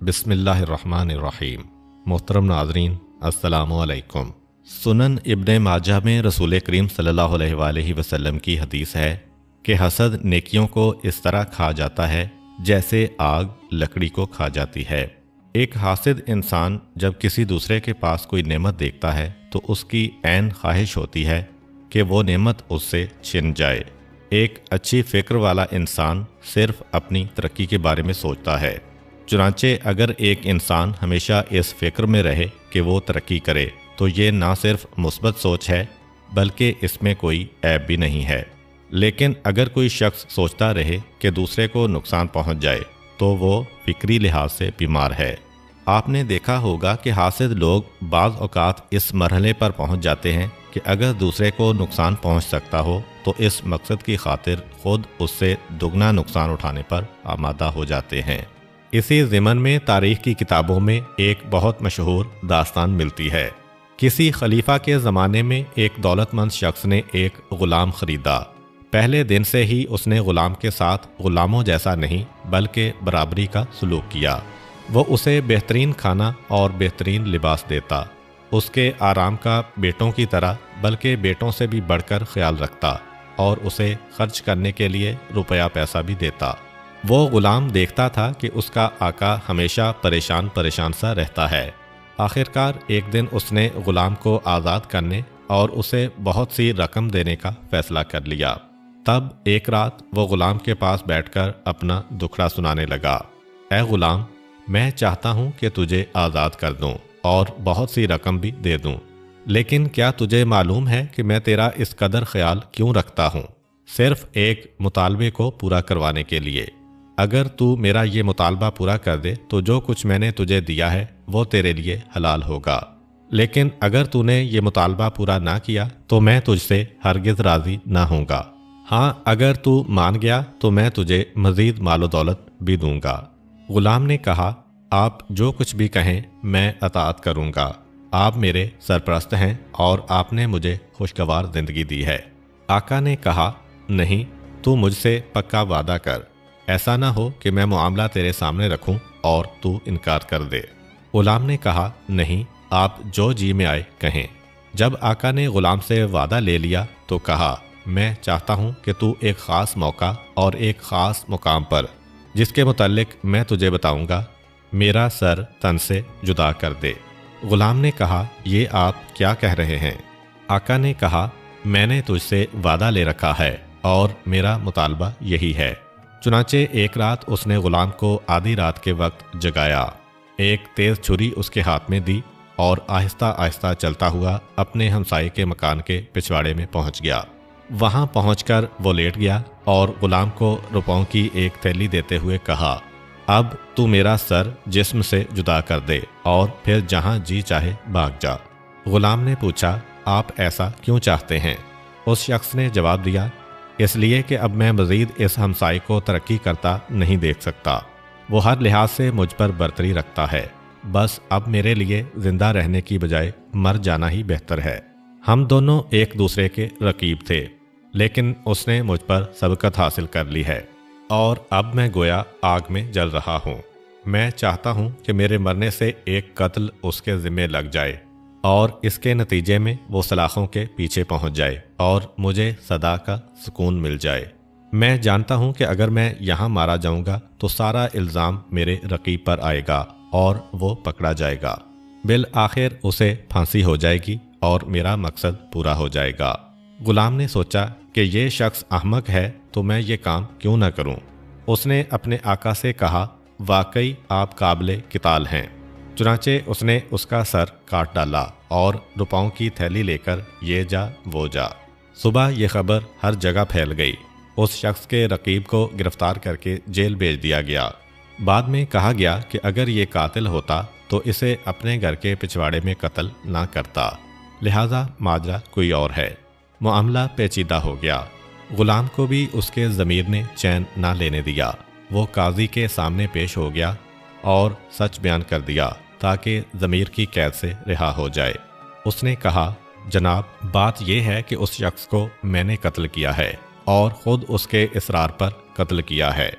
بسم اللہ الرحمن الرحیم۔ محترم ناظرین، السلام علیکم۔ سنن ابن ماجہ میں رسول کریم صلی اللہ علیہ وآلہ وسلم کی حدیث ہے کہ حسد نیکیوں کو اس طرح کھا جاتا ہے جیسے آگ لکڑی کو کھا جاتی ہے۔ ایک حاسد انسان جب کسی دوسرے کے پاس کوئی نعمت دیکھتا ہے تو اس کی عین خواہش ہوتی ہے کہ وہ نعمت اس سے چھن جائے۔ ایک اچھی فکر والا انسان صرف اپنی ترقی کے بارے میں سوچتا ہے۔ چنانچہ اگر ایک انسان ہمیشہ اس فکر میں رہے کہ وہ ترقی کرے تو یہ نہ صرف مثبت سوچ ہے بلکہ اس میں کوئی عیب بھی نہیں ہے۔ لیکن اگر کوئی شخص سوچتا رہے کہ دوسرے کو نقصان پہنچ جائے تو وہ فکری لحاظ سے بیمار ہے۔ آپ نے دیکھا ہوگا کہ حاسد لوگ بعض اوقات اس مرحلے پر پہنچ جاتے ہیں کہ اگر دوسرے کو نقصان پہنچ سکتا ہو تو اس مقصد کی خاطر خود اس سے دگنا نقصان اٹھانے پر آمادہ ہو جاتے ہیں۔ اسی ضمن میں تاریخ کی کتابوں میں ایک بہت مشہور داستان ملتی ہے۔ کسی خلیفہ کے زمانے میں ایک دولت مند شخص نے ایک غلام خریدا۔ پہلے دن سے ہی اس نے غلام کے ساتھ غلاموں جیسا نہیں بلکہ برابری کا سلوک کیا۔ وہ اسے بہترین کھانا اور بہترین لباس دیتا، اس کے آرام کا بیٹوں کی طرح بلکہ بیٹوں سے بھی بڑھ کر خیال رکھتا اور اسے خرچ کرنے کے لیے روپیہ پیسہ بھی دیتا۔ وہ غلام دیکھتا تھا کہ اس کا آقا ہمیشہ پریشان سا رہتا ہے۔ آخرکار ایک دن اس نے غلام کو آزاد کرنے اور اسے بہت سی رقم دینے کا فیصلہ کر لیا۔ تب ایک رات وہ غلام کے پاس بیٹھ کر اپنا دکھڑا سنانے لگا۔ اے غلام، میں چاہتا ہوں کہ تجھے آزاد کر دوں اور بہت سی رقم بھی دے دوں، لیکن کیا تجھے معلوم ہے کہ میں تیرا اس قدر خیال کیوں رکھتا ہوں؟ صرف ایک مطالبے کو پورا کروانے کے لیے۔ اگر تو میرا یہ مطالبہ پورا کر دے تو جو کچھ میں نے تجھے دیا ہے وہ تیرے لیے حلال ہوگا، لیکن اگر تو نے یہ مطالبہ پورا نہ کیا تو میں تجھ سے ہرگز راضی نہ ہوں گا۔ ہاں، اگر تو مان گیا تو میں تجھے مزید مال و دولت بھی دوں گا۔ غلام نے کہا، آپ جو کچھ بھی کہیں میں اطاعت کروں گا۔ آپ میرے سرپرست ہیں اور آپ نے مجھے خوشگوار زندگی دی ہے۔ آقا نے کہا، نہیں، تو مجھ سے پکا وعدہ کر، ایسا نہ ہو کہ میں معاملہ تیرے سامنے رکھوں اور تو انکار کر دے۔ غلام نے کہا، نہیں، آپ جو جی میں آئے کہیں۔ جب آقا نے غلام سے وعدہ لے لیا تو کہا، میں چاہتا ہوں کہ تو ایک خاص موقع اور ایک خاص مقام پر جس کے متعلق میں تجھے بتاؤں گا میرا سر تن سے جدا کر دے۔ غلام نے کہا، یہ آپ کیا کہہ رہے ہیں؟ آقا نے کہا، میں نے تجھ سے وعدہ لے رکھا ہے اور میرا مطالبہ یہی ہے۔ چنانچہ ایک رات اس نے غلام کو آدھی رات کے وقت جگایا، ایک تیز چھری اس کے ہاتھ میں دی اور آہستہ آہستہ چلتا ہوا اپنے ہمسائے کے مکان کے پچھواڑے میں پہنچ گیا۔ وہاں پہنچ کر وہ لیٹ گیا اور غلام کو روپوں کی ایک تھیلی دیتے ہوئے کہا، اب تو میرا سر جسم سے جدا کر دے اور پھر جہاں جی چاہے بھاگ جا۔ غلام نے پوچھا، آپ ایسا کیوں چاہتے ہیں؟ اس شخص نے جواب دیا، اس لیے کہ اب میں مزید اس ہمسائے کو ترقی کرتا نہیں دیکھ سکتا۔ وہ ہر لحاظ سے مجھ پر برتری رکھتا ہے، بس اب میرے لیے زندہ رہنے کی بجائے مر جانا ہی بہتر ہے۔ ہم دونوں ایک دوسرے کے رقیب تھے، لیکن اس نے مجھ پر سبقت حاصل کر لی ہے اور اب میں گویا آگ میں جل رہا ہوں۔ میں چاہتا ہوں کہ میرے مرنے سے ایک قتل اس کے ذمے لگ جائے اور اس کے نتیجے میں وہ سلاخوں کے پیچھے پہنچ جائے اور مجھے صدا کا سکون مل جائے۔ میں جانتا ہوں کہ اگر میں یہاں مارا جاؤں گا تو سارا الزام میرے رقیب پر آئے گا اور وہ پکڑا جائے گا۔ بالآخر اسے پھانسی ہو جائے گی اور میرا مقصد پورا ہو جائے گا۔ غلام نے سوچا کہ یہ شخص احمق ہے تو میں یہ کام کیوں نہ کروں۔ اس نے اپنے آقا سے کہا، واقعی آپ قابل قتال ہیں۔ چنانچہ اس نے اس کا سر کاٹ ڈالا اور روپوں کی تھیلی لے کر یہ جا وہ جا۔ صبح یہ خبر ہر جگہ پھیل گئی۔ اس شخص کے رقیب کو گرفتار کر کے جیل بھیج دیا گیا۔ بعد میں کہا گیا کہ اگر یہ قاتل ہوتا تو اسے اپنے گھر کے پچھواڑے میں قتل نہ کرتا، لہذا ماجرا کوئی اور ہے۔ معاملہ پیچیدہ ہو گیا۔ غلام کو بھی اس کے ضمیر نے چین نہ لینے دیا۔ وہ قاضی کے سامنے پیش ہو گیا اور سچ بیان کر دیا تاکہ ضمیر کی قید سے رہا ہو جائے۔ اس نے کہا، جناب، بات یہ ہے کہ اس شخص کو میں نے قتل کیا ہے اور خود اس کے اصرار پر قتل کیا ہے۔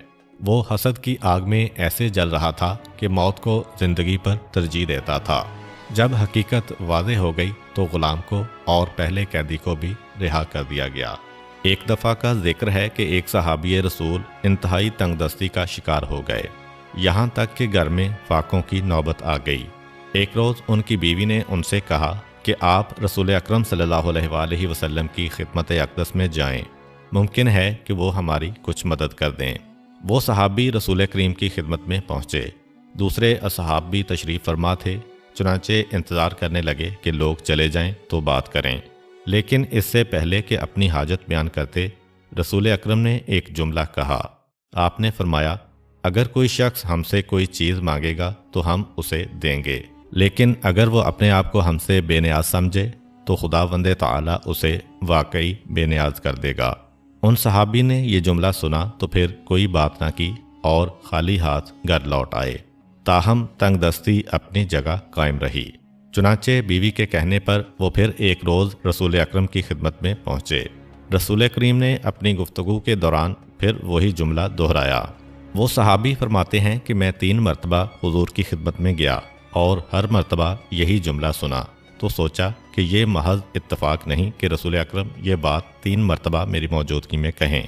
وہ حسد کی آگ میں ایسے جل رہا تھا کہ موت کو زندگی پر ترجیح دیتا تھا۔ جب حقیقت واضح ہو گئی تو غلام کو اور پہلے قیدی کو بھی رہا کر دیا گیا۔ ایک دفعہ کا ذکر ہے کہ ایک صحابی رسول انتہائی تنگ دستی کا شکار ہو گئے، یہاں تک کہ گھر میں فاقوں کی نوبت آ گئی۔ ایک روز ان کی بیوی نے ان سے کہا کہ آپ رسول اکرم صلی اللہ علیہ وآلہ وسلم کی خدمت اقدس میں جائیں، ممکن ہے کہ وہ ہماری کچھ مدد کر دیں۔ وہ صحابی رسول کریم کی خدمت میں پہنچے۔ دوسرے اصحاب بھی تشریف فرما تھے، چنانچہ انتظار کرنے لگے کہ لوگ چلے جائیں تو بات کریں۔ لیکن اس سے پہلے کہ اپنی حاجت بیان کرتے، رسول اکرم نے ایک جملہ کہا۔ آپ نے فرمایا، اگر کوئی شخص ہم سے کوئی چیز مانگے گا تو ہم اسے دیں گے، لیکن اگر وہ اپنے آپ کو ہم سے بے نیاز سمجھے تو خداوند تعالیٰ اسے واقعی بے نیاز کر دے گا۔ ان صحابی نے یہ جملہ سنا تو پھر کوئی بات نہ کی اور خالی ہاتھ گھر لوٹ آئے، تاہم تنگ دستی اپنی جگہ قائم رہی۔ چنانچہ بیوی کے کہنے پر وہ پھر ایک روز رسول اکرم کی خدمت میں پہنچے۔ رسول کریم نے اپنی گفتگو کے دوران پھر وہی جملہ دہرایا۔ وہ صحابی فرماتے ہیں کہ میں 3 مرتبہ حضور کی خدمت میں گیا اور ہر مرتبہ یہی جملہ سنا تو سوچا کہ یہ محض اتفاق نہیں کہ رسول اکرم یہ بات 3 مرتبہ میری موجودگی میں کہیں۔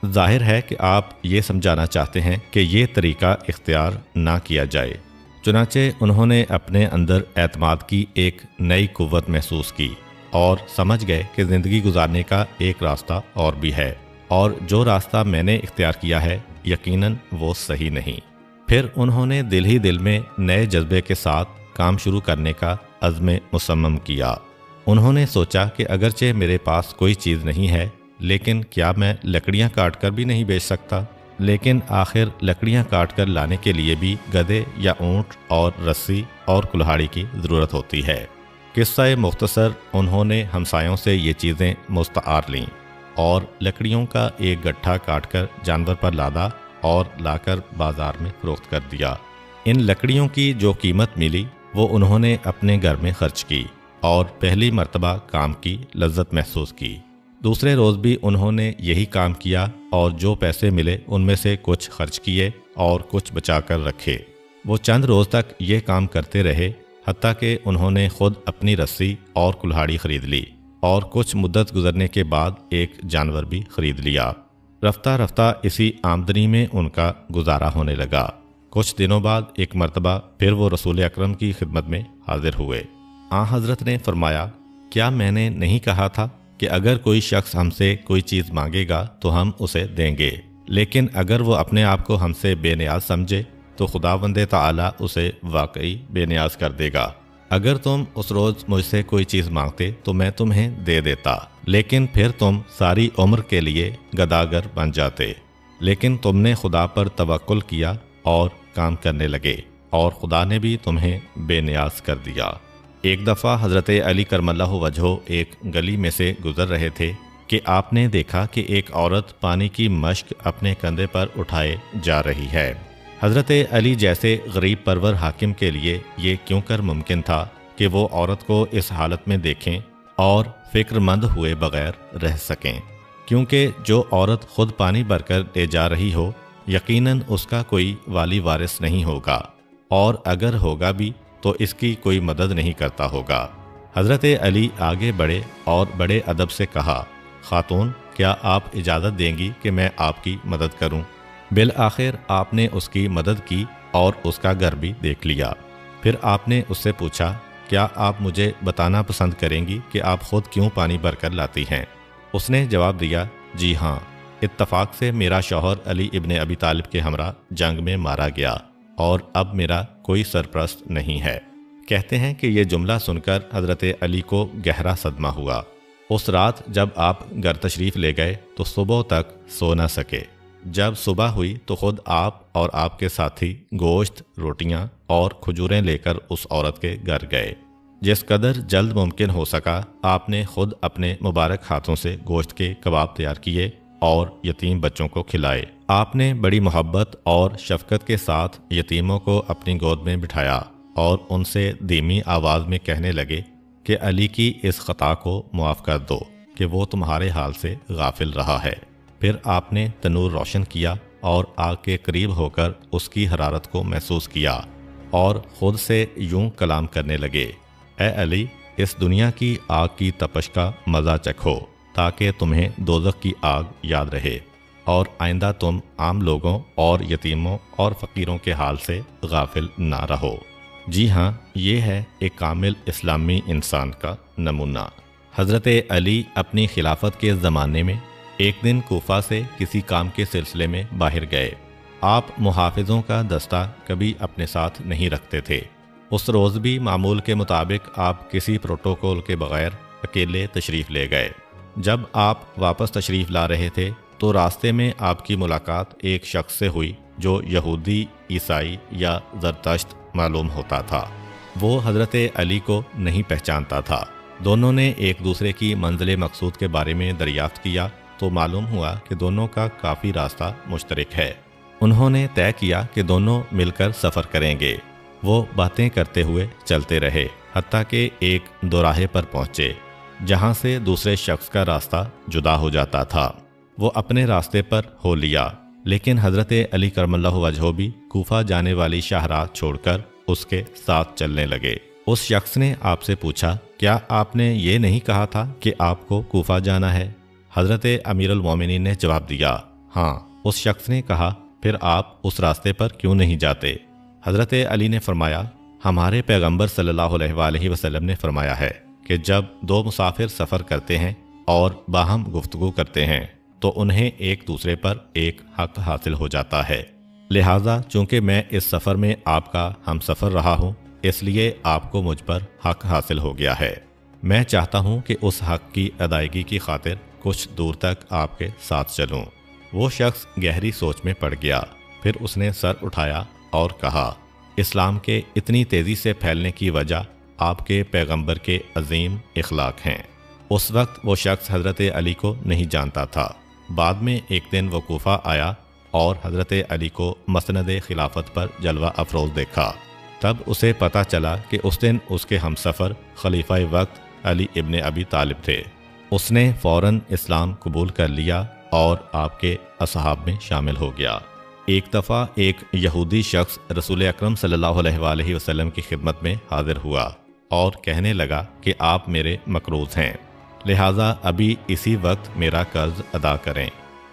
ظاہر ہے کہ آپ یہ سمجھانا چاہتے ہیں کہ یہ طریقہ اختیار نہ کیا جائے۔ چنانچہ انہوں نے اپنے اندر اعتماد کی ایک نئی قوت محسوس کی اور سمجھ گئے کہ زندگی گزارنے کا ایک راستہ اور بھی ہے، اور جو راستہ میں نے اختیار کیا ہے یقیناً وہ صحیح نہیں۔ پھر انہوں نے دل ہی دل میں نئے جذبے کے ساتھ کام شروع کرنے کا عزم مصمم کیا۔ انہوں نے سوچا کہ اگرچہ میرے پاس کوئی چیز نہیں ہے، لیکن کیا میں لکڑیاں کاٹ کر بھی نہیں بیچ سکتا؟ لیکن آخر لکڑیاں کاٹ کر لانے کے لیے بھی گدھے یا اونٹ اور رسی اور کلہاڑی کی ضرورت ہوتی ہے۔ قصہ مختصر، انہوں نے ہمسایوں سے یہ چیزیں مستعار لیں اور لکڑیوں کا ایک گٹھا کاٹ کر جانور پر لادا اور لا کر بازار میں فروخت کر دیا۔ ان لکڑیوں کی جو قیمت ملی وہ انہوں نے اپنے گھر میں خرچ کی اور پہلی مرتبہ کام کی لذت محسوس کی۔ دوسرے روز بھی انہوں نے یہی کام کیا اور جو پیسے ملے ان میں سے کچھ خرچ کیے اور کچھ بچا کر رکھے۔ وہ چند روز تک یہ کام کرتے رہے، حتیٰ کہ انہوں نے خود اپنی رسی اور کلہاڑی خرید لی اور کچھ مدت گزرنے کے بعد ایک جانور بھی خرید لیا۔ رفتہ رفتہ اسی آمدنی میں ان کا گزارا ہونے لگا۔ کچھ دنوں بعد ایک مرتبہ پھر وہ رسول اکرم کی خدمت میں حاضر ہوئے۔ آن حضرت نے فرمایا، کیا میں نے نہیں کہا تھا کہ اگر کوئی شخص ہم سے کوئی چیز مانگے گا تو ہم اسے دیں گے، لیکن اگر وہ اپنے آپ کو ہم سے بے نیاز سمجھے تو خداوند تعالیٰ اسے واقعی بے نیاز کر دے گا۔ اگر تم اس روز مجھ سے کوئی چیز مانگتے تو میں تمہیں دے دیتا، لیکن پھر تم ساری عمر کے لیے گداگر بن جاتے۔ لیکن تم نے خدا پر توکل کیا اور کام کرنے لگے، اور خدا نے بھی تمہیں بے نیاز کر دیا۔ ایک دفعہ حضرت علی کرم اللہ وجہہ ایک گلی میں سے گزر رہے تھے کہ آپ نے دیکھا کہ ایک عورت پانی کی مشک اپنے کندھے پر اٹھائے جا رہی ہے۔ حضرت علی جیسے غریب پرور حاکم کے لیے یہ کیوں کر ممکن تھا کہ وہ عورت کو اس حالت میں دیکھیں اور فکر مند ہوئے بغیر رہ سکیں، کیونکہ جو عورت خود پانی بھر کر لے جا رہی ہو یقیناً اس کا کوئی والی وارث نہیں ہوگا، اور اگر ہوگا بھی تو اس کی کوئی مدد نہیں کرتا ہوگا۔ حضرت علی آگے بڑھے اور بڑے ادب سے کہا، خاتون، کیا آپ اجازت دیں گی کہ میں آپ کی مدد کروں؟ بالآخر آپ نے اس کی مدد کی اور اس کا گھر بھی دیکھ لیا۔ پھر آپ نے اس سے پوچھا، کیا آپ مجھے بتانا پسند کریں گی کہ آپ خود کیوں پانی بھر کر لاتی ہیں؟ اس نے جواب دیا، جی ہاں، اتفاق سے میرا شوہر علی ابن ابی طالب کے ہمراہ جنگ میں مارا گیا اور اب میرا کوئی سرپرست نہیں ہے۔ کہتے ہیں کہ یہ جملہ سن کر حضرت علی کو گہرا صدمہ ہوا۔ اس رات جب آپ گھر تشریف لے گئے تو صبح تک سو نہ سکے۔ جب صبح ہوئی تو خود آپ اور آپ کے ساتھی گوشت، روٹیاں اور کھجوریں لے کر اس عورت کے گھر گئے۔ جس قدر جلد ممکن ہو سکا آپ نے خود اپنے مبارک ہاتھوں سے گوشت کے کباب تیار کیے اور یتیم بچوں کو کھلائے۔ آپ نے بڑی محبت اور شفقت کے ساتھ یتیموں کو اپنی گود میں بٹھایا اور ان سے دھیمی آواز میں کہنے لگے کہ علی کی اس خطا کو معاف کر دو کہ وہ تمہارے حال سے غافل رہا ہے۔ پھر آپ نے تنور روشن کیا اور आग के करीब होकर उसकी हरारत को महसूस किया और खुद से यूं कलाम करने लगे, ए अली, इस दुनिया की आग की तपश का मज़ा चखो ताकि तुम्हें दोज़ख की आग याद रहे और आइंदा तुम आम लोगों और यतीमों और फ़कीरों के हाल से गाफिल ना रहो। जी हाँ, ये है एक कामिल इस्लामी इंसान का नमूना। हज़रत अली अपनी खिलाफत के ज़माने में एक दिन कूफा से किसी काम के सिलसिले में बाहर गए। आप मुहाफ़िज़ों का दस्ता कभी अपने साथ नहीं रखते थे। उस रोज़ भी मामूल के मुताबिक आप किसी प्रोटोकॉल के बग़ैर अकेले तशरीफ़ ले गए। जब आप वापस तशरीफ़ ला रहे थे तो रास्ते में आपकी मुलाकात एक शख्स से हुई जो यहूदी, ईसाई या ज़रतश्त मालूम होता था। वो हज़रत अली को नहीं पहचानता था। दोनों ने एक दूसरे की मंजिल मकसूद के बारे में दरियाफ्त किया तो मालूम हुआ कि दोनों का काफ़ी रास्ता मुश्तरक है। उन्होंने तय किया कि दोनों मिलकर सफ़र करेंगे। वो बातें करते हुए चलते रहे हत्ता कि एक दोराहे पर पहुँचे जहाँ से दूसरे शख्स का रास्ता जुदा हो जाता था। वो अपने रास्ते पर हो लिया, लेकिन हज़रत अली करमल्लाहु वजहो भी कूफा जाने वाली शाहराह छोड़कर उसके साथ चलने लगे। उस शख्स ने आपसे पूछा, क्या आपने ये नहीं कहा था कि आपको कूफा जाना है? हज़रत अमीरुल मोमिनीन ने जवाब दिया, हाँ। उस शख्स ने कहा, फिर आप उस रास्ते पर क्यों नहीं जाते? हज़रत अली ने फरमाया, हमारे पैगंबर सल्लल्लाहु अलैहि वसल्लम ने फरमाया है कि जब दो मुसाफिर सफ़र करते हैं और बाहम गुफ्तगू करते हैं तो उन्हें एक दूसरे पर एक हक हासिल हो जाता है। लिहाजा चूँकि मैं इस सफ़र में आपका हम सफ़र रहा हूँ, इसलिए आपको मुझ पर हक हासिल हो गया है। मैं चाहता हूँ कि उस हक की अदायगी की खातिर कुछ दूर तक आपके साथ चलूँ। वो शख्स गहरी सोच में पड़ गया। फिर उसने सर उठाया और कहा, इस्लाम के इतनी तेज़ी से फैलने की वजह आपके पैगंबर के अजीम इखलाक हैं। उस वक्त वो शख्स हज़रत अली को नहीं जानता था। बाद में एक दिन वो कूफा आया और हज़रत अली को मसनद खिलाफत पर जलवा अफरोज़ देखा। तब उसे पता चला कि उस दिन उसके हमसफ़र खलीफा वक्त अली इब्ने अबी तालिब थे। उसने फ़ौरन इस्लाम कबूल कर लिया और आपके असहाब में शामिल हो गया। एक दफ़ा एक यहूदी शख्स रसूल अकरम सल्लल्लाहु अलैहि वसल्लम की खिदमत में हाजिर हुआ और कहने लगा कि आप मेरे मकरूज़ हैं, लिहाजा अभी इसी वक्त मेरा कर्ज अदा करें।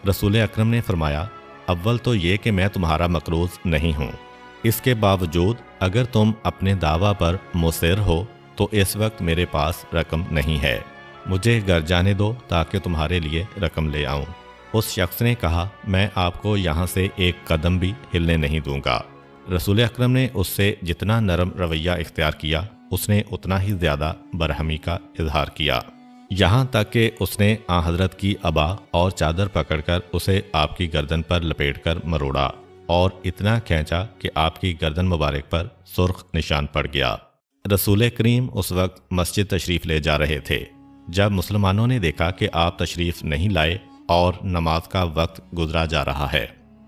रसूल अकरम ने फरमाया, अव्वल तो ये कि मैं तुम्हारा मकरूज़ नहीं हूँ, इसके बावजूद अगर तुम अपने दावा पर मुसर हो तो इस वक्त मेरे पास रकम नहीं है। मुझे घर जाने दो ताकि तुम्हारे लिए रकम ले आऊँ। उस शख्स ने कहा, मैं आपको यहाँ से एक कदम भी हिलने नहीं दूंगा। रसूल अकरम ने उससे जितना नरम रवैया इख्तियार किया, उसने उतना ही ज़्यादा बरहमी का इजहार किया। यहाँ तक कि उसने आ हज़रत की अबा और चादर पकड़कर उसे आपकी गर्दन पर लपेटकर मरोड़ा और इतना खींचा कि आपकी गर्दन मुबारक पर सुर्ख निशान पड़ गया। रसूल करीम उस वक्त मस्जिद तशरीफ़ ले जा रहे थे। जब मुसलमानों ने देखा कि आप तशरीफ़ नहीं लाए और नमाज का वक्त गुजरा जा रहा है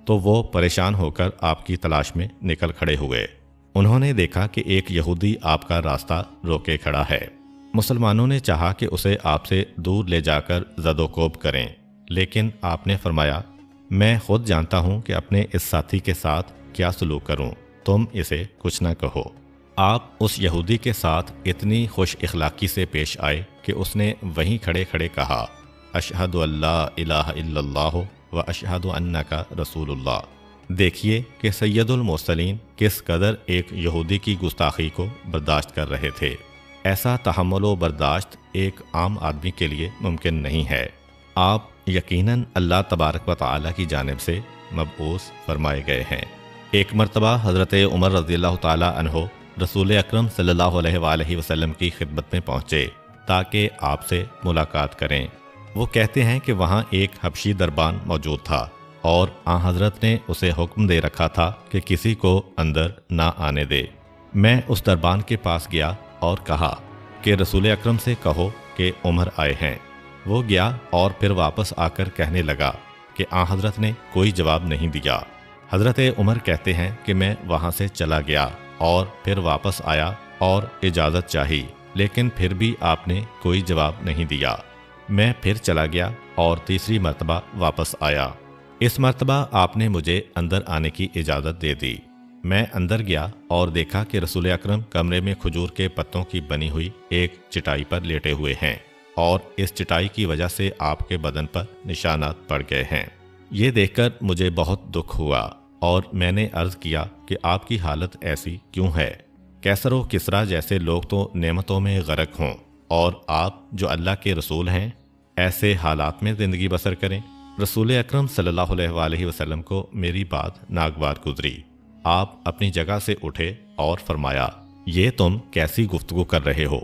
तो वो परेशान होकर आपकी तलाश में निकल खड़े हुए। उन्होंने देखा कि एक यहूदी आपका रास्ता रोके खड़ा है। मुसलमानों ने चाहा कि उसे आपसे दूर ले जाकर ज़दोकोब करें, लेकिन आपने फरमाया, मैं खुद जानता हूँ कि अपने इस साथी के साथ क्या सलूक करूँ, तुम इसे कुछ न कहो। आप उस यहूदी के साथ इतनी खुश इखलाकी से पेश आए कि उसने वहीं खड़े खड़े कहा, अशहदु अल्ला इलाहा इल्लल्लाह व अशहदु अन्नका रसूलुल्लाह। देखिए कि सैयदुल मुरसलीन किस कदर एक यहूदी की गुस्ताखी को बर्दाश्त कर रहे थे। ऐसा तहम्मुल व बर्दाश्त एक आम आदमी के लिए मुमकिन नहीं है। आप यकीनन अल्लाह तबारक व तआला की जानिब से मबऊस फरमाए गए हैं। एक मरतबा हज़रत उमर रज़ियल्लाहु ताला अन्हो रसूल अकरम सल्लल्लाहु अलैहि वसल्लम की खिदमत में पहुँचे ताकि आपसे मुलाकात करें। वो कहते हैं कि वहाँ एक हबशी दरबान मौजूद था और आ हज़रत ने उसे हुक्म दे रखा था कि किसी को अंदर ना आने दे। मैं उस दरबान के पास गया और कहा कि रसूल अकरम से कहो कि उमर आए हैं। वो गया और फिर वापस आकर कहने लगा कि आ हज़रत ने कोई जवाब नहीं दिया। हज़रत उमर कहते हैं कि मैं वहाँ से चला गया और फिर वापस आया और इजाज़त चाही, लेकिन फिर भी आपने कोई जवाब नहीं दिया। मैं फिर चला गया और तीसरी मरतबा वापस आया। इस मर्तबा आपने मुझे अंदर आने की इजाज़त दे दी। मैं अंदर गया और देखा कि रसूल अकरम कमरे में खजूर के पत्तों की बनी हुई एक चटाई पर लेटे हुए हैं और इस चटाई की वजह से आपके बदन पर निशानात पड़ गए हैं। ये देखकर मुझे बहुत दुख हुआ और मैंने अर्ज़ किया कि आपकी हालत ऐसी क्यों है? कैसर व किसरा जैसे लोग तो नेमतों में गरक हों और आप जो अल्लाह के रसूल हैं ऐसे हालात में ज़िंदगी बसर करें। रसूल अकरम सल्लल्लाहु अलैहि वसल्लम को मेरी बात नागवार गुजरी। आप अपनी जगह से उठे और फरमाया, ये तुम कैसी गुफ्तगू कर रहे हो?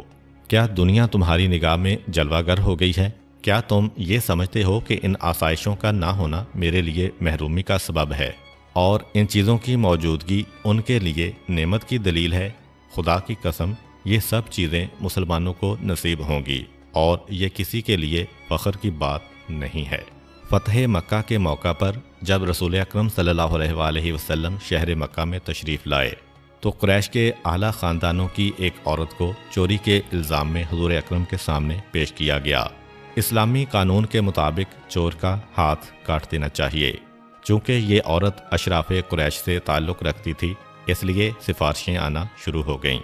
क्या दुनिया तुम्हारी निगाह में जलवागर हो गई है? क्या तुम ये समझते हो कि इन आसाइशों का ना होना मेरे लिए महरूमी का सबब है और इन चीज़ों की मौजूदगी उनके लिए नेमत की दलील है? खुदा की कसम, ये सब चीज़ें मुसलमानों को नसीब होंगी और ये किसी के लिए फ़ख्र की बात नहीं है। फ़तह मक्का के मौका पर जब रसूल अकरम सल्लल्लाहु अलैहि वसल्लम शहर मक्का में तशरीफ़ लाए तो कुरैश के आला ख़ानदानों की एक औरत को चोरी के इल्ज़ाम में हुज़ूर अकरम के सामने पेश किया गया। इस्लामी कानून के मुताबिक चोर का हाथ काट देना चाहिए। चूँकि ये औरत अशराफ कुरैश से ताल्लुक़ रखती थी, इसलिए सिफारिशें आना शुरू हो गईं।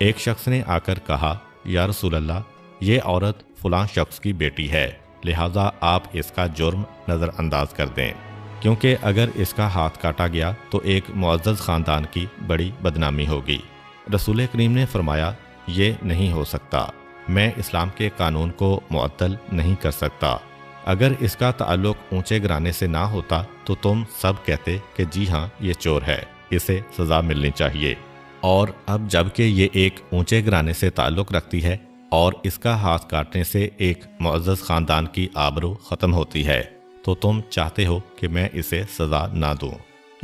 एक शख्स ने आकर कहा, या रसूल अल्लाह, ये औरत फ़लाँ शख्स की बेटी है, लिहाजा आप इसका जुर्म नज़रअंदाज कर दें, क्योंकि अगर इसका हाथ काटा गया तो एक मुअज़्ज़ज़ ख़ानदान की बड़ी बदनामी होगी। रसूल करीम ने फरमाया, ये नहीं हो सकता, मैं इस्लाम के कानून को मुअत्तल नहीं कर सकता। अगर इसका ताल्लुक़ ऊंचे घराने से ना होता तो तुम सब कहते कि जी हाँ, ये चोर है, इसे सज़ा मिलनी चाहिए। और अब जबकि ये एक ऊंचे घराने से ताल्लुक़ रखती है और इसका हाथ काटने से एक मुअज़्ज़ज़ ख़ानदान की आबरू ख़त्म होती है, तो तुम चाहते हो कि मैं इसे सज़ा ना दूँ।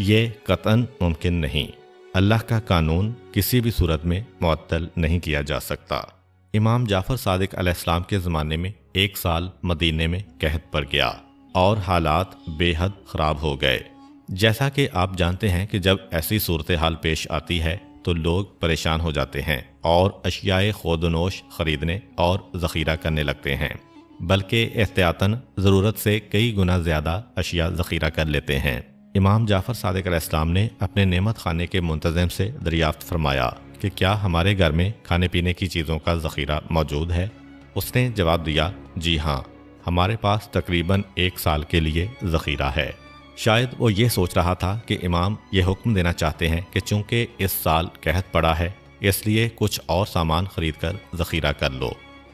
ये कतन मुमकिन नहीं। अल्लाह का कानून किसी भी सूरत में मुअत्तल नहीं किया जा सकता। इमाम जाफ़र सादिक अलैहिस्सलाम के ज़माने में 1 साल मदीने में कहत पड़ गया और हालात बेहद ख़राब हो गए। जैसा कि आप जानते हैं कि जब ऐसी सूरत हाल पेश आती है तो लोग परेशान हो जाते हैं और अशियाए खुर्दनोश ख़रीदने और ज़ख़ीरा करने लगते हैं, बल्कि एहतियातन ज़रूरत से कई गुना ज़्यादा अशिया ज़ख़ीरा कर लेते हैं। इमाम जाफ़र सादिक अलैहिस्सलाम ने अपने नेमत खाने के मुंतज़िम से दरियाफ़्त फरमाया कि क्या हमारे घर में खाने पीने की चीज़ों का ज़ख़ीरा मौजूद है? उसने जवाब दिया, जी हाँ, हमारे पास तकरीबन 1 साल के लिए ज़ख़ीरा है। शायद वो ये सोच रहा था कि इमाम ये हुक्म देना चाहते हैं कि चूँकि इस साल कहत पड़ा है, इसलिए कुछ और सामान ख़रीद कर ज़ख़ीरा कर लो।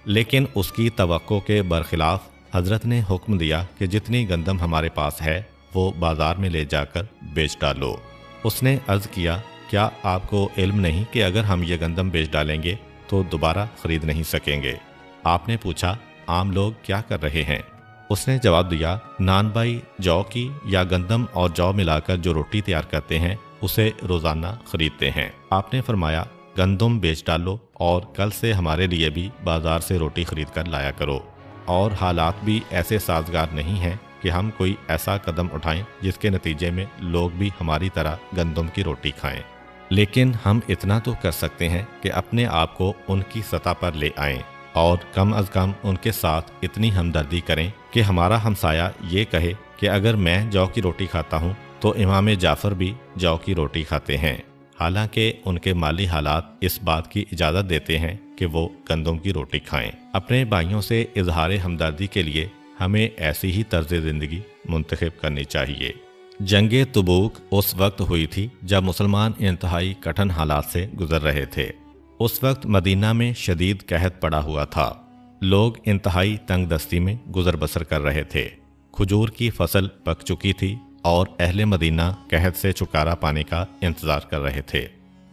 लेकिन उसकी तवक्को के बरखिलाफ़ हज़रत ने हुक्म दिया कि जितनी गंदम हमारे पास है वो बाज़ार में ले जाकर बेच डालो। उसने अर्ज़ किया, क्या आपको इल्म नहीं कि अगर हम ये गंदम बेच डालेंगे तो दोबारा ख़रीद नहीं सकेंगे? आपने पूछा, आम लोग क्या कर रहे हैं? उसने जवाब दिया, नानबाई जौ की या गंदम और जौ मिलाकर जो रोटी तैयार करते हैं उसे रोज़ाना ख़रीदते हैं। आपने फरमाया, गंदम बेच डालो और कल से हमारे लिए भी बाज़ार से रोटी ख़रीद कर लाया करो। और हालात भी ऐसे साजगार नहीं हैं कि हम कोई ऐसा कदम उठाएं जिसके नतीजे में लोग भी हमारी तरह गंदम की रोटी खाएं। लेकिन हम इतना तो कर सकते हैं कि अपने आप को उनकी सतह पर ले आएं और कम अज़ कम उनके साथ इतनी हमदर्दी करें कि हमारा हमसाया ये कहे कि अगर मैं जौ की रोटी खाता हूँ तो इमाम जाफ़र भी जौ की रोटी खाते हैं, हालांकि उनके माली हालात इस बात की इजाज़त देते हैं कि वो गंदम की रोटी खाएं। अपने भाइयों से इजहार हमदर्दी के लिए हमें ऐसी ही तर्ज ज़िंदगी मुंतखब करनी चाहिए। जंगे तबूक उस वक्त हुई थी जब मुसलमान इंतहाई कठिन हालात से गुजर रहे थे। उस वक्त मदीना में शदीद कहत पड़ा हुआ था। लोग इंतहाई तंग दस्ती में गुजर बसर कर रहे थे। खजूर की फसल पक चुकी थी और अहले मदीना कहत से छुटकारा पाने का इंतज़ार कर रहे थे।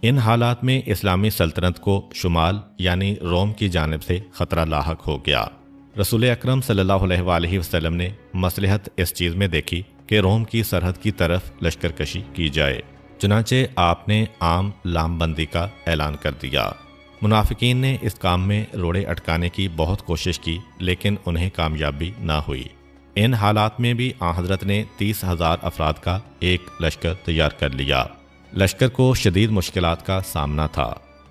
इन हालात में इस्लामी सल्तनत को शुमाल यानी रोम की जानिब से ख़तरा लाहक हो गया। रसूल अकरम सल्लल्लाहु अलैहि वसल्लम ने मसलहत इस चीज़ में देखी कि रोम की सरहद की तरफ लश्कर कशी की जाए। चुनांचे आपने आम लामबंदी का ऐलान कर दिया। मुनाफिकीन ने इस काम में रोड़े अटकाने की बहुत कोशिश की, लेकिन उन्हें कामयाबी ना हुई। इन हालात में भी हज़रत ने 30,000 अफराद का एक लश्कर तैयार कर लिया। लश्कर को शदीद मुश्किलात का सामना था।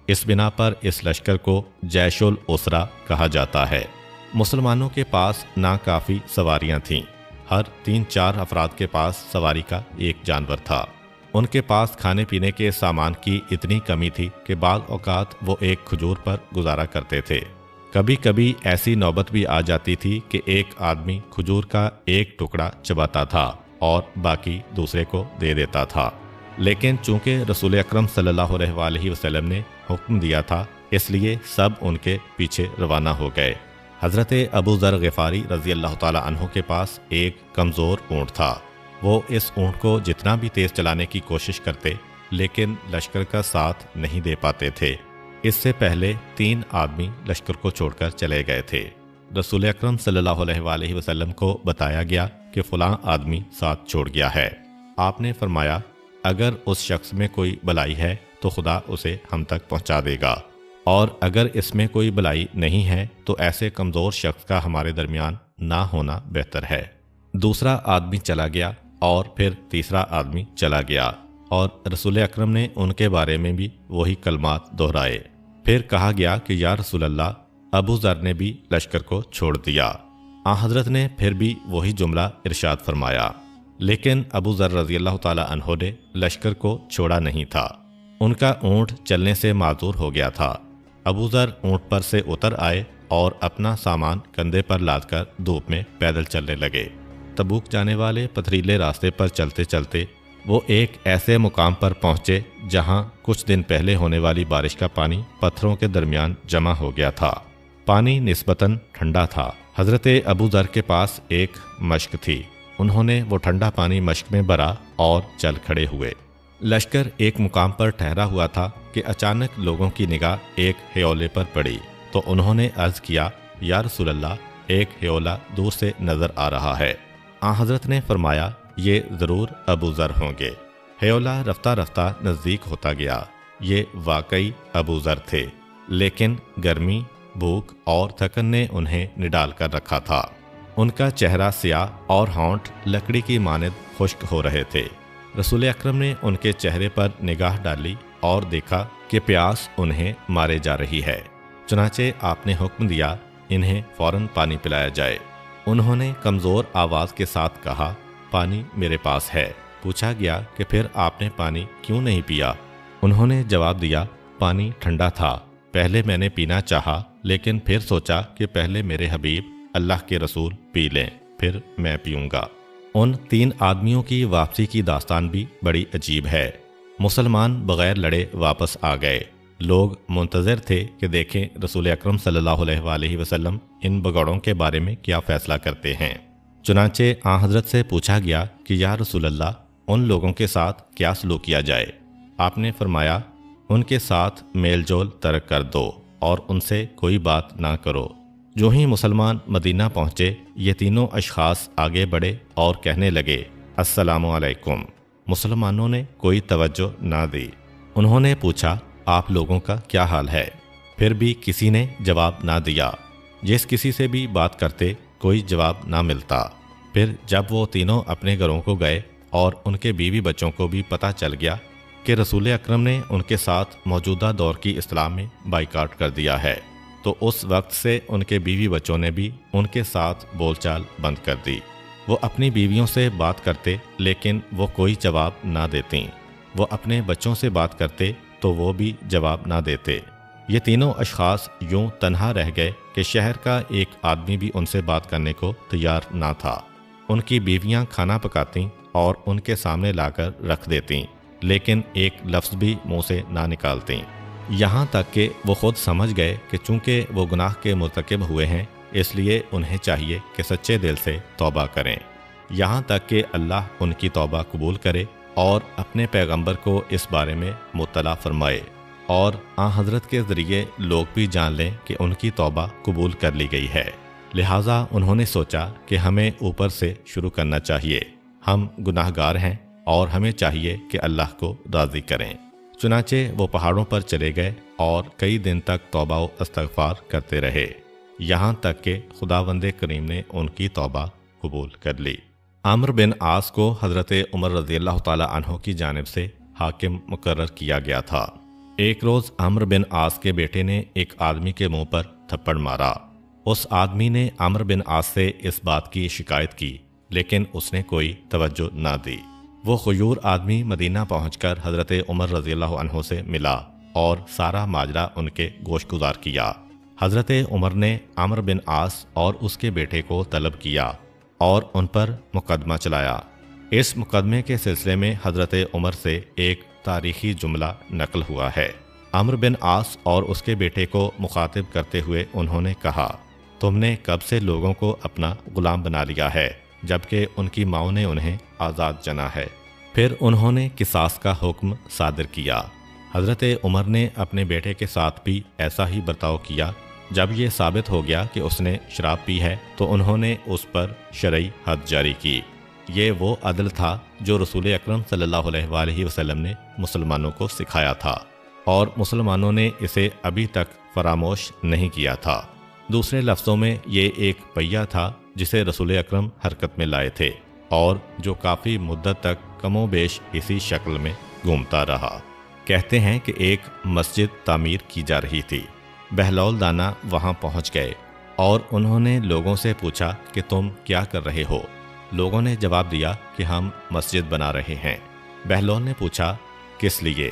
इस बिना पर इस लश्कर को जैशुल उसरा कहा जाता है। मुसलमानों के पास नाकाफ़ी सवारियाँ थीं। हर 3-4 अफराद के पास सवारी का एक जानवर था। उनके पास खाने पीने के सामान की इतनी कमी थी कि बाज़ औक़ात वो एक खजूर पर गुजारा करते थे। कभी कभी ऐसी नौबत भी आ जाती थी कि एक आदमी खजूर का एक टुकड़ा चबाता था और बाकी दूसरे को दे देता था। लेकिन चूंकि रसूल अकरम सल्लल्लाहु अलैहि वसल्लम ने हुक्म दिया था, इसलिए सब उनके पीछे रवाना हो गए। हज़रत अबू ज़र ग़िफ़ारी रज़ी अल्लाह ताला अन्हु के पास एक कमज़ोर ऊँट था। वो इस ऊँट को जितना भी तेज़ चलाने की कोशिश करते, लेकिन लश्कर का साथ नहीं दे पाते थे। इससे पहले 3 आदमी लश्कर को छोड़कर चले गए थे। रसूल अकरम सल्लल्लाहु अलैहि वसल्लम को बताया गया कि फ़लाँ आदमी साथ छोड़ गया है। आपने फरमाया, अगर उस शख्स में कोई भलाई है तो खुदा उसे हम तक पहुँचा देगा, और अगर इसमें कोई भलाई नहीं है तो ऐसे कमज़ोर शख्स का हमारे दरमियान ना होना बेहतर है। दूसरा आदमी चला गया और फिर तीसरा आदमी चला गया, और रसूल अकरम ने उनके बारे में भी वही कलमात दोहराए। फिर कहा गया कि या रसूल अल्लाह, अबू ज़र ने भी लश्कर को छोड़ दिया। हज़रत ने फिर भी वही जुमला इरशाद फरमाया, लेकिन अबू ज़र रज़ी अल्लाह ताला अन्हो ने लश्कर को छोड़ा नहीं था। उनका ऊँट चलने से माजूर हो गया था। अबू ज़र ऊँट पर से उतर आए और अपना सामान कंधे पर लादकर धूप में पैदल चलने लगे। तबूक जाने वाले पथरीले रास्ते पर चलते चलते वो एक ऐसे मुकाम पर पहुँचे जहाँ कुछ दिन पहले होने वाली बारिश का पानी पत्थरों के दरमियान जमा हो गया था। पानी निस्बतन ठंडा था। हज़रत अबू ज़र के पास एक मश्क थी। उन्होंने वो ठंडा पानी मश्क में भरा और चल खड़े हुए। लश्कर एक मुकाम पर ठहरा हुआ था कि अचानक लोगों की निगाह एक ह्योले पर पड़ी, तो उन्होंने अर्ज़ किया, या रसूल अल्लाह, एक ह्योला दूर से नज़र आ रहा है। हज़रत ने फरमाया, ये ज़रूर अबू ज़र होंगे। ह्योला रफ्ता रफ्ता नज़दीक होता गया। ये वाकई अबू ज़र थे, लेकिन गर्मी, भूख और थकन ने उन्हें निडाल कर रखा था। उनका चेहरा स्याह और होंठ लकड़ी की मानद खुश्क हो रहे थे। रसूल अकरम ने उनके चेहरे पर निगाह डाली और देखा कि प्यास उन्हें मारे जा रही है। चुनाचे आपने हुक्म दिया, इन्हें फ़ौरन पानी पिलाया जाए। उन्होंने कमज़ोर आवाज़ के साथ कहा, पानी मेरे पास है। पूछा गया कि फिर आपने पानी क्यों नहीं पिया? उन्होंने जवाब दिया, पानी ठंडा था। पहले मैंने पीना चाहा, लेकिन फिर सोचा कि पहले मेरे हबीब अल्लाह के रसूल पी लें, फिर मैं पीऊँगा। उन 3 आदमियों की वापसी की दास्तान भी बड़ी अजीब है। मुसलमान बग़ैर लड़े वापस आ गए। लोग मुंतज़िर थे कि देखें रसूल अकरम सल्लल्लाहु अलैहि वसल्लम इन बगौड़ों के बारे में क्या फ़ैसला करते हैं। चुनांचे हज़रत से पूछा गया कि या रसूल अल्लाह, उन लोगों के साथ क्या सलूक किया जाए? आपने फरमाया, उनके साथ मेल जोल तर्क कर दो और उनसे कोई बात ना करो। जो ही मुसलमान मदीना पहुँचे, ये तीनों अशख़ास आगे बढ़े और कहने लगे, अस्सलामु अलैकुम। मुसलमानों ने कोई तवज्जो ना दी। उन्होंने पूछा, आप लोगों का क्या हाल है? फिर भी किसी ने जवाब ना दिया। जिस किसी से भी बात करते, कोई जवाब ना मिलता। फिर जब वो तीनों अपने घरों को गए और उनके बीवी बच्चों को भी पता चल गया कि रसूल अकरम ने उनके साथ मौजूदा दौर की इस्लाम में बाइकाट कर दिया है, तो उस वक्त से उनके बीवी बच्चों ने भी उनके साथ बोलचाल बंद कर दी। वो अपनी बीवियों से बात करते, लेकिन वो कोई जवाब ना देती। वो अपने बच्चों से बात करते तो वो भी जवाब ना देते। ये तीनों अशख़ास यूं तन्हा रह गए कि शहर का एक आदमी भी उनसे बात करने को तैयार ना था। उनकी बीवियां खाना पकातीं और उनके सामने लाकर रख देतीं, लेकिन एक लफ्ज़ भी मुंह से ना निकालतीं। यहाँ तक कि वो खुद समझ गए कि चूँकि वो गुनाह के मुर्तकिब हुए हैं, इसलिए उन्हें चाहिए कि सच्चे दिल से तौबा करें। यहाँ तक कि अल्लाह उनकी तौबा कबूल करे और अपने पैगंबर को इस बारे में मुत्तला फरमाए, और हज़रत के ज़रिए लोग भी जान लें कि उनकी तौबा कबूल कर ली गई है। लिहाजा उन्होंने सोचा कि हमें ऊपर से शुरू करना चाहिए। हम गुनाहगार हैं और हमें चाहिए कि अल्लाह को राज़ी करें। चुनाचे वो पहाड़ों पर चले गए और कई दिन तक तौबा व इस्तग़फ़ार करते रहे, यहाँ तक कि खुदावंद करीम ने उनकी तौबा कबूल कर ली। आमर बिन आस को हज़रत उमर रज़ियल्लाहु ताला अन्हु की जानिब से हाकिम मुकर्रर किया गया था। एक रोज़ आमर बिन आस के बेटे ने एक आदमी के मुंह पर थप्पड़ मारा। उस आदमी ने आमर बिन आस से इस बात की शिकायत की, لیکن اس نے کوئی توجہ نہ دی۔ وہ غیور آدمی مدینہ پہنچ کر حضرت عمر رضی اللہ عنہ سے ملا اور سارا ماجرا ان کے گوش گزار کیا۔ حضرت عمر نے عمرو بن عاص اور اس کے بیٹے کو طلب کیا اور ان پر مقدمہ چلایا۔ اس مقدمے کے سلسلے میں حضرت عمر سے ایک تاریخی جملہ نقل ہوا ہے۔ عمرو بن عاص اور اس کے بیٹے کو مخاطب کرتے ہوئے انہوں نے کہا، تم نے کب سے لوگوں کو اپنا غلام بنا لیا ہے جبکہ ان کی ماؤں نے انہیں آزاد جنا ہے۔ پھر انہوں نے قصاص کا حکم صادر کیا۔ حضرت عمر نے اپنے بیٹے کے ساتھ بھی ایسا ہی برتاؤ کیا۔ جب یہ ثابت ہو گیا کہ اس نے شراب پی ہے تو انہوں نے اس پر شرعی حد جاری کی۔ یہ وہ عدل تھا جو رسول اکرم صلی اللہ علیہ وآلہ وسلم نے مسلمانوں کو سکھایا تھا، اور مسلمانوں نے اسے ابھی تک فراموش نہیں کیا تھا۔ دوسرے لفظوں میں یہ ایک پہیہ تھا جسے رسول اکرم حرکت میں لائے تھے اور جو کافی مدت تک کم و بیش اسی شکل میں گھومتا رہا۔ کہتے ہیں کہ ایک مسجد تعمیر کی جا رہی تھی۔ بہلول دانا وہاں پہنچ گئے اور انہوں نے لوگوں سے پوچھا کہ تم کیا کر رہے ہو؟ لوگوں نے جواب دیا کہ ہم مسجد بنا رہے ہیں۔ بہلول نے پوچھا کس لیے؟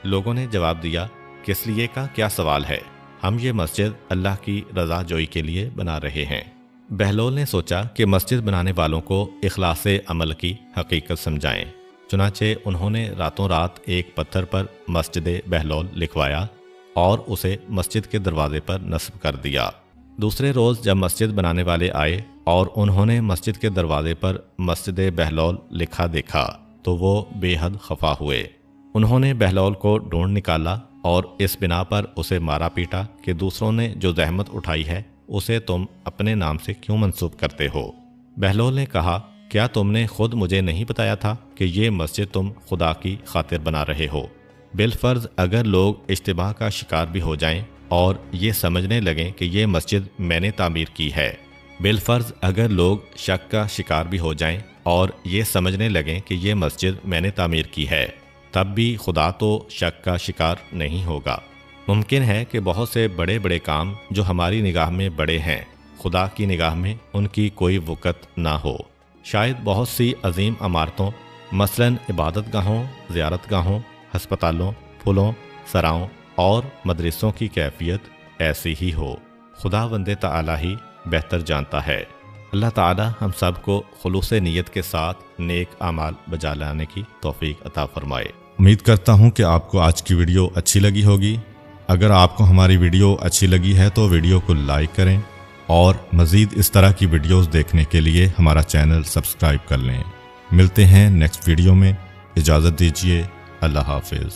لوگوں نے جواب دیا کس لیے کا کیا سوال ہے، ہم یہ مسجد اللہ کی رضا جوئی کے لیے بنا رہے ہیں۔ بہلول نے سوچا کہ مسجد بنانے والوں کو اخلاص عمل کی حقیقت سمجھائیں، چنانچہ انہوں نے راتوں رات ایک پتھر پر مسجد بہلول لکھوایا اور اسے مسجد کے دروازے پر نصب کر دیا۔ دوسرے روز جب مسجد بنانے والے آئے اور انہوں نے مسجد کے دروازے پر مسجد بہلول لکھا دیکھا تو وہ بے حد خفا ہوئے۔ انہوں نے بہلول کو ڈھونڈ نکالا اور اس بنا پر اسے مارا پیٹا کہ دوسروں نے جو زحمت اٹھائی ہے اسے تم اپنے نام سے کیوں منسوب کرتے ہو؟ بہلول نے کہا، کیا تم نے خود مجھے نہیں بتایا تھا کہ یہ مسجد تم خدا کی خاطر بنا رہے ہو؟ بالفرض اگر لوگ اشتباہ کا شکار بھی ہو جائیں اور یہ سمجھنے لگیں کہ یہ مسجد میں نے تعمیر کی ہے، بالفرض اگر لوگ شک کا شکار بھی ہو جائیں اور یہ سمجھنے لگیں کہ یہ مسجد میں نے تعمیر کی ہے، تب بھی خدا تو شک کا شکار نہیں ہوگا۔ ممکن ہے کہ بہت سے بڑے بڑے کام جو ہماری نگاہ میں بڑے ہیں، خدا کی نگاہ میں ان کی کوئی وقت نہ ہو۔ شاید بہت سی عظیم عمارتوں، مثلاً عبادت گاہوں، زیارت گاہوں، ہسپتالوں، پلوں، سراؤں اور مدرسوں کی کیفیت ایسی ہی ہو۔ خداوند تعالی ہی بہتر جانتا ہے۔ اللہ تعالی ہم سب کو خلوص نیت کے ساتھ نیک اعمال بجا لانے کی توفیق عطا فرمائے۔ امید کرتا ہوں کہ آپ کو آج کی ویڈیو اچھی لگی ہوگی۔ اگر آپ کو ہماری ویڈیو اچھی لگی ہے تو ویڈیو کو لائک کریں اور مزید اس طرح کی ویڈیوز دیکھنے کے لیے ہمارا چینل سبسکرائب کر لیں۔ ملتے ہیں نیکسٹ ویڈیو میں، اجازت دیجیے، اللہ حافظ۔